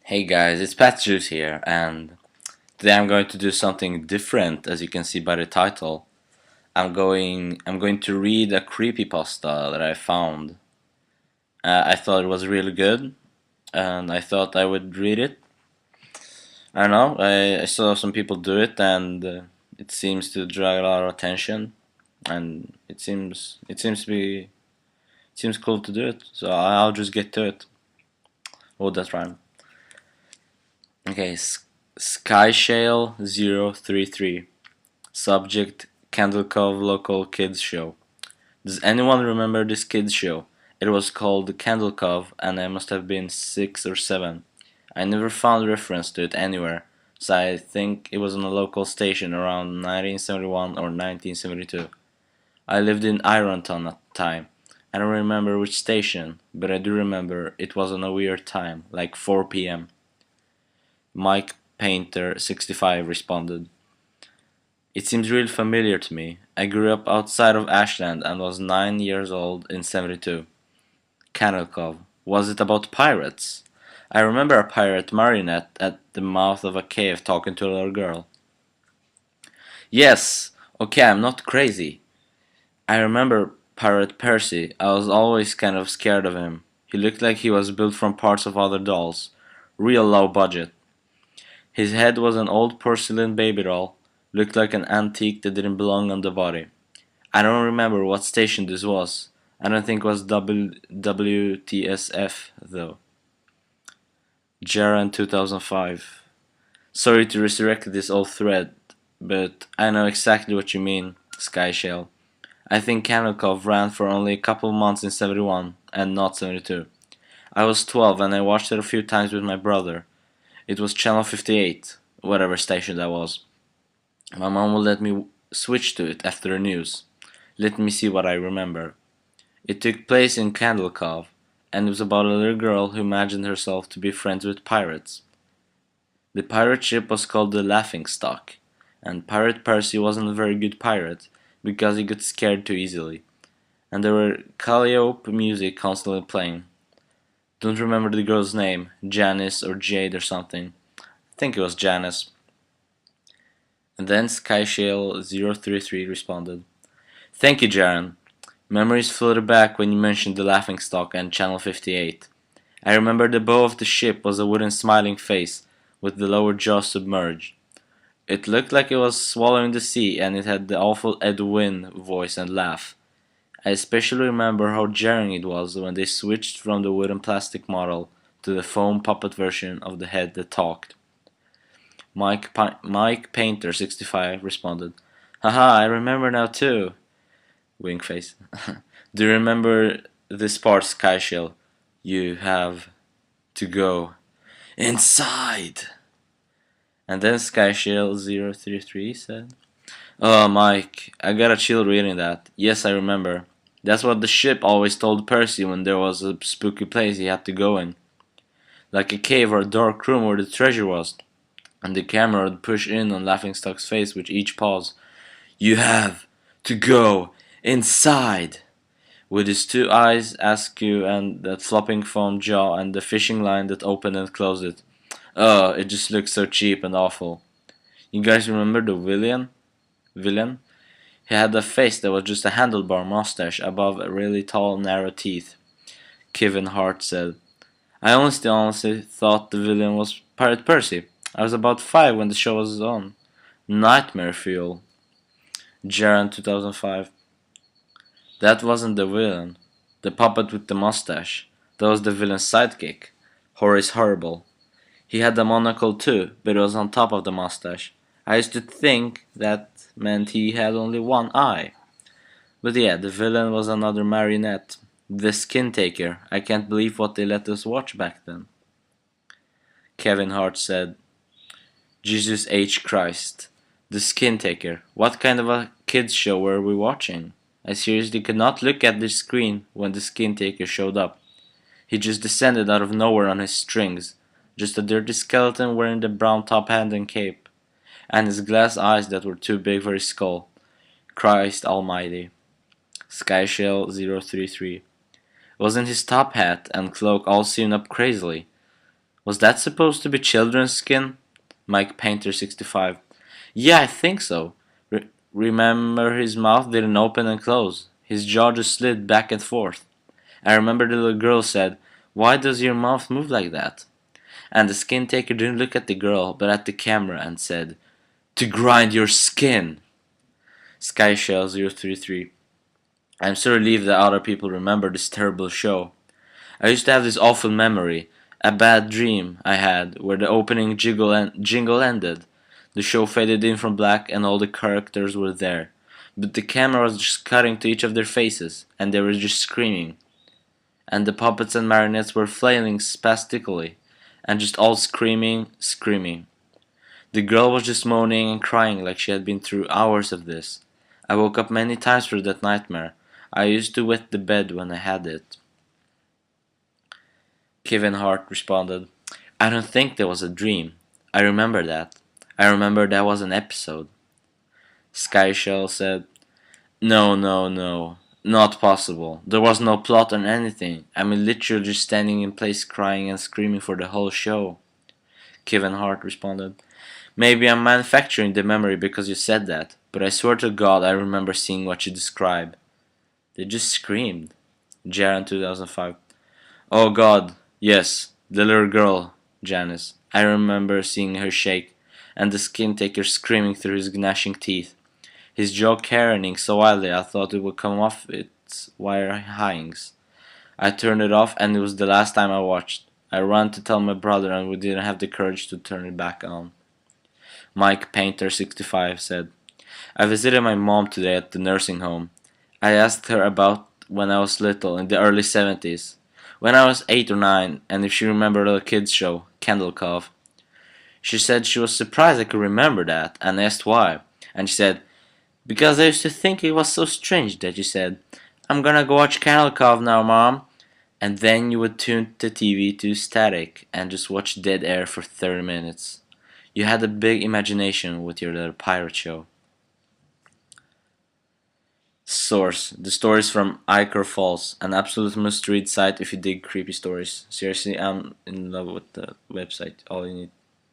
Hey guys, it's PattzJuice here, and today I'm going to do something different, as you can see by the title. I'm going to read a creepypasta that I found. I thought it was really good, and I thought I would read it. I don't know. I saw some people do it, and it seems to draw a lot of attention, and it seems cool to do it. So I'll just get to it. Oh, that's right. Okay, Skyshale033. Subject: Candle Cove local kids show. Does anyone remember this kids show? It was called Candle Cove, and I must have been 6 or 7. I never found reference to it anywhere, so I think it was on a local station around 1971 or 1972. I lived in Ironton at the time. I don't remember which station, but I do remember it was on a weird time, like 4 p.m. Mike Painter 65 responded. It seems real familiar to me. I grew up outside of Ashland and was 9 years old in 72. Candle Cove. Was it about pirates? I remember a pirate marionette at the mouth of a cave talking to a little girl. Yes, okay, I'm not crazy. I remember Pirate Percy. I was always kind of scared of him. He looked like he was built from parts of other dolls. Real low budget. His head was an old porcelain baby doll. Looked like an antique that didn't belong on the body. I don't remember what station this was. I don't think it was WTSF though. Jaran 2005. Sorry to resurrect this old thread, but I know exactly what you mean, Skyshell. I think Candle Cove ran for only a couple months in 71 and not 72. I was 12 and I watched it a few times with my brother. It was channel 58, whatever station that was. My mom would let me switch to it after the news. Let me see what I remember. It took place in Candle Cove, and it was about a little girl who imagined herself to be friends with pirates. The pirate ship was called the Laughing Stock, and Pirate Percy wasn't a very good pirate because he got scared too easily. And there were Calliope music constantly playing. Don't remember the girl's name, Janice or Jade or something. I think it was Janice. And then Skyshale033 responded. Thank you, Jaren. Memories floated back when you mentioned the laughing stock and Channel 58. I remember the bow of the ship was a wooden smiling face with the lower jaw submerged. It looked like it was swallowing the sea, and it had the awful Ed Wynn voice and laugh. I especially remember how jarring it was when they switched from the wooden plastic model to the foam puppet version of the head that talked. Mike Painter 65 responded, Haha, I remember now too. Wink face. Do you remember this part, Skyshell? You have to go inside. And then Skyshell033 said, Oh, Mike, I got a chill reading that. Yes, I remember. That's what the ship always told Percy when there was a spooky place he had to go in. Like a cave or a dark room where the treasure was. And the camera would push in on Laughingstock's face with each pause. You have to go inside. With his two eyes, askew, and that flopping foam jaw, and the fishing line that opened and closed it. Oh, it just looked so cheap and awful. You guys remember the villain? He had a face that was just a handlebar mustache above a really tall, narrow teeth. Kevin Hart said, I honestly thought the villain was Pirate Percy. I was about 5 when the show was on. Nightmare fuel. Jaran 2005. That wasn't the villain. The puppet with the mustache. That was the villain's sidekick. Horace Horrible. He had the monocle too, but it was on top of the mustache. I used to think that meant he had only one eye. But yeah, the villain was another marionette. The Skin Taker. I can't believe what they let us watch back then. Kevin Hart said, Jesus H. Christ. The Skin Taker. What kind of a kids show were we watching? I seriously could not look at the screen when the Skin Taker showed up. He just descended out of nowhere on his strings. Just a dirty skeleton wearing the brown top hat and cape. And his glass eyes that were too big for his skull. Christ almighty. Skyshell033. Wasn't his top hat and cloak all sewn up crazily? Was that supposed to be children's skin? Mike Painter 65. Yeah, I think so. Remember his mouth didn't open and close. His jaw just slid back and forth. I remember the little girl said, "Why does your mouth move like that?" And the skin taker didn't look at the girl, but at the camera and said, "To grind your skin." SkyShell033. I'm so relieved that other people remember this terrible show. I used to have this awful memory, a bad dream I had, where the opening jingle ended. The show faded in from black and all the characters were there. But the camera was just cutting to each of their faces, and they were just screaming. And the puppets and marionettes were flailing spastically, and just all screaming. The girl was just moaning and crying like she had been through hours of this. I woke up many times for that nightmare. I used to wet the bed when I had it. Kevin Hart responded, I don't think there was a dream. I remember that. I remember that was an episode. Skyshell said, No, not possible. There was no plot or anything. I mean literally just standing in place crying and screaming for the whole show. Kevin Hart responded, Maybe I'm manufacturing the memory because you said that, but I swear to God I remember seeing what you describe. They just screamed. Jaron 2005. Oh God, yes, the little girl, Janice. I remember seeing her shake, and the skin taker screaming through his gnashing teeth. His jaw careening so wildly I thought it would come off its wire hangings. I turned it off and it was the last time I watched. I ran to tell my brother and we didn't have the courage to turn it back on. Mike Painter 65 said, I visited my mom today at the nursing home. I asked her about when I was little in the early 70s, when I was 8 or 9, and if she remembered the kids show, Candle Cove. She said she was surprised I could remember that, and asked why. And she said, because I used to think it was so strange that you said, I'm gonna go watch Candle Cove now, Mom. And then you would tune the TV to static and just watch dead air for 30 minutes. You had a big imagination with your little pirate show. Source: the stories from Iker Falls, an absolute must-read site if you dig creepy stories. Seriously, I'm in love with the website.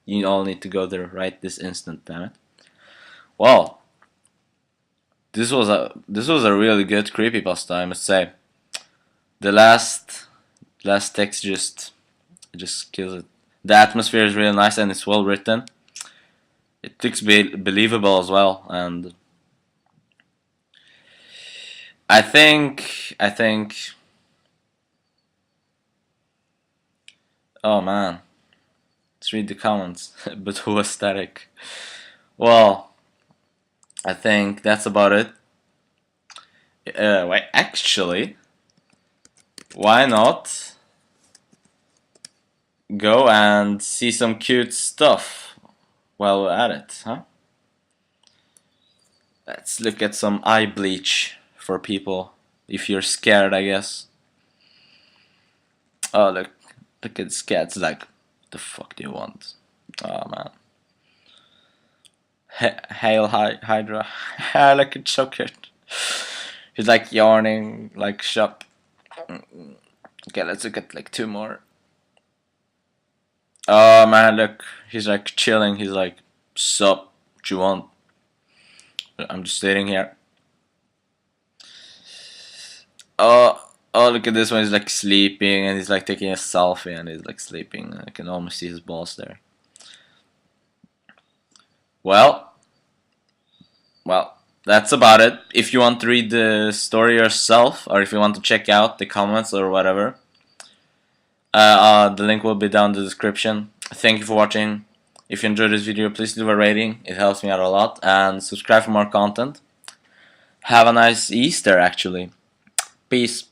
You all need to go there right this instant, damn it. Well, this was a really good creepypasta, I must say. The last text just kills it. The atmosphere is really nice and it's well written. It looks believable as well, and I think. Oh man, let's read the comments. But who was static? Well, I think that's about it. Wait, actually, why not go and see some cute stuff while we're at it, huh? Let's look at some eye bleach for people, if you're scared, I guess. Oh, look at this cat. It's like, what the fuck do you want? Oh man. Hail Hydra. Look, it's so cute. He's like yawning, like shop. Okay, let's look at like two more. Oh man, look, he's like chilling. He's like, sup, what you want? I'm just sitting here. Oh, look at this one. He's like sleeping and he's like taking a selfie and he's like sleeping. I can almost see his balls there. Well, that's about it. If you want to read the story yourself, or if you want to check out the comments or whatever, the link will be down in the description. Thank you for watching. If you enjoyed this video, please leave a rating. It helps me out a lot. And subscribe for more content. Have a nice Easter, actually. Peace.